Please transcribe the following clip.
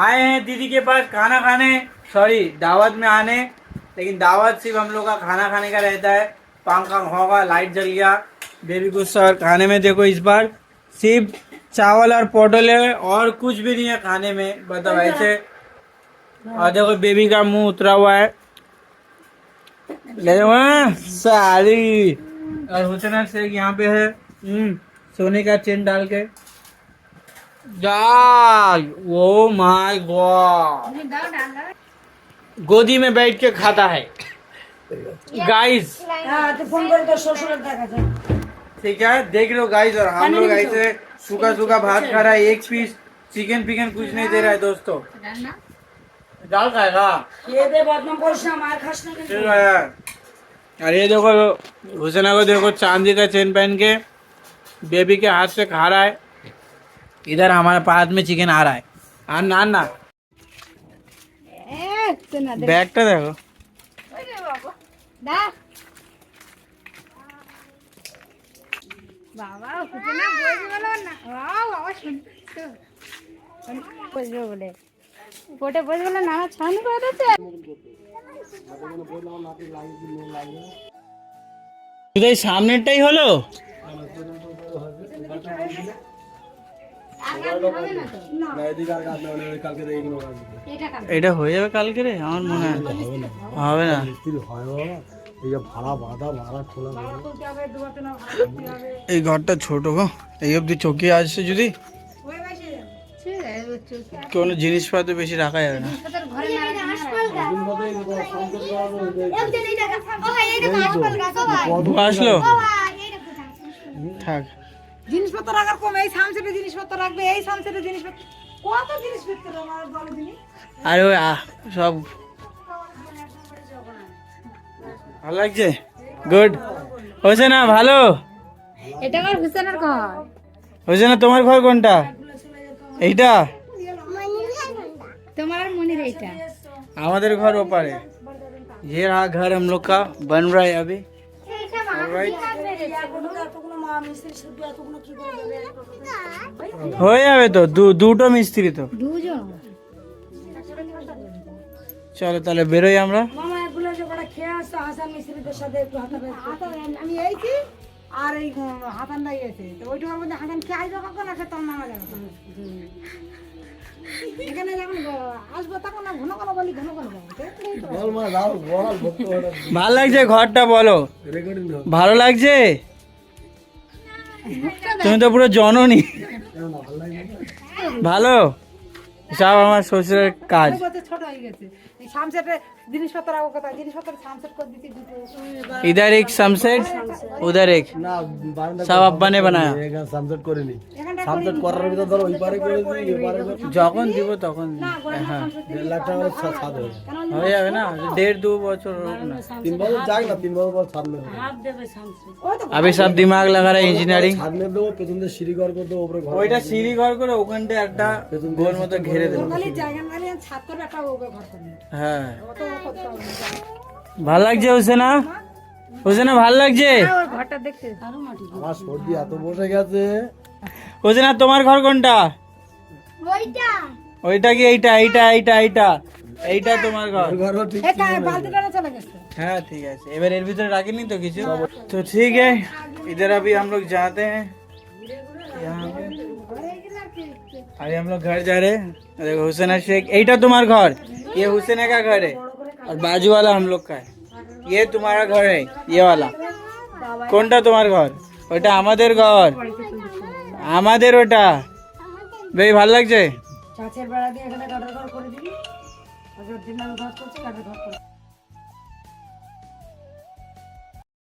आए हैं दीदी के पास खाना खाने, सॉरी दावत में आने, लेकिन दावत सिर्फ हम लोग का खाना खाने का रहता है। पंखा होगा, लाइट जल गया, बेबी गुस्सा। और खाने में देखो इस बार सिर्फ चावल और पोटल है और कुछ भी नहीं है खाने में, बताओ ऐसे। और देखो बेबी का मुंह उतरा हुआ है, ले सारी। और हुसैन शेख यहाँ पे है सोने का चेन डाल के डाल। ओ माय गॉड, गोदी में बैठ के खाता है गाइस। ठीक है, देख लो गाइस। और हम लोग ऐसे सूखा सूखा भात खा रहा है, एक पीस चिकन पिकन कुछ नहीं दे रहा है दोस्तों। दाल खाएगा अरे ये देखो हुसैना को, देखो चांदी का चेन पहन के बेबी के हाथ से खा रहा है। इधर हमारे पास में चिकन आ रहा है। ना ना बैगটা देखो। पोटे बोझ বলে নানা ছান করে দিতে এই সামনেরটাই হলো। এটা হয়ে যাবে কালকে রে, আমার মনে হয় হবে না। এই ঘরটা ছোট গো, এই অব্দি চৌকি আসছে, যদি কোনো জিনিসপত্র বেশি রাখা যাবে না। আসলো থাক, জিনিসপত্র রাখার কম, এই সামসেটে জিনিসপত্র রাখবে, এই সামসেটে জিনিসপত্র, কত জিনিসপত্র আমার বলে দিনি। আরে ওই সব ভালো লাগছে, গুড। হয়েছে না ভালো? এটা আমার হুসেনের ঘর। হয়েছে না? তোমার ঘর কোনটা? এইটা তোমার আর মনির এইটা। हमारे घर ऊपर है। ये रहा घर हम लोग का, बन रहा है अभी। हो जावे तो দুটো মিস্ত্রি তো। দুজন। চলো তাহলে বেরোই আমরা। মামা এগুলো যে বড় খেয়ে আসতো হাসান মিস্ত্রিদের সাথে একটু আমি এইছি আর এই হাসান দাই আছে, তো ওইটার মধ্যে হাসান খেয়ে আসবে কখন, না খেতাম মামা যাবে এখানে যখন আসবো তখন না ঘন ঘন বলি, ঘন ঘন ভালো লাগছে ঘরটা? বলো ভালো লাগছে? তুমি তো পুরো জননী। ভালো, সব আমার শ্বশুরের কাজ। ছোট হয়ে গেছে এই সামসেটে জিনিসপত্র রাখো, কথা জিনিসপত্র সামসেট করে দিতে দুটো। इधर एक सनसेट, उधर एक, सब अब्बा ने बनाया। সানসেট করিনি, সানসেট করার ভিতর ধরো ওই পারে করে দিই, এই পারে যখন দিব তখন। হ্যাঁ 1.5 লাখ টাকা করে ছাদ হবে, হয়ে যাবে না, 1.5-2 বছর হোক না। 3 বছর যাক না, 3 বছর পর ছাদ নেবে। अभी सब दिमाग लगा रहा है इंजीनियरिंग। ছাদ নেবে দেবো, পেছন দিয়ে সিঁড়ি ঘর করে দেবো, উপরে ঘর। ওইটা সিঁড়ি ঘর করে ওখানটা একটা গোল মতো ঘিরে দেবো। খালি জায়গা খালি ছাদ করে একটা ঘর করবে। হ্যাঁ অত করতে হবে না। ভালো লাগছে হোসেনা? হোসেনা ভালো লাগছে? ওর ঘরটা দেখতে আরো মাটি। আমার সর্দি এত বসে গেছে। হোসেনা তোমার ঘর কোনটা? ওইটা। ওইটা কি এইটা? এইটা এইটা এইটা এইটা তোমার ঘর? ঘরও ঠিক এই কার বালতিটা না চলে গেছে। हाँ ठीक है। এবার এর ভিতরে রাখিনি তো কিছু। तो ठीक है, इधर अभी हम लोग जाते हैं यहाँ पे। अभी हम लोग घर जा रहे हैं। देखो हुसैन शेख, এইটা তোমার ঘর, ये हुसैन का घर है, और बाजू वाला हम लोग का है। ये तुम्हारा घर है, ये वाला। কোনটা তোমার ঘর? ওটা আমাদের ঘর, আমাদের ওটা। বেশ ভালো লাগছে। চাচের বেড়া দিয়ে এখানে কাটার ঘর করে দিবি, আর দিন আমি ঘর করছি কাটার ঘর করে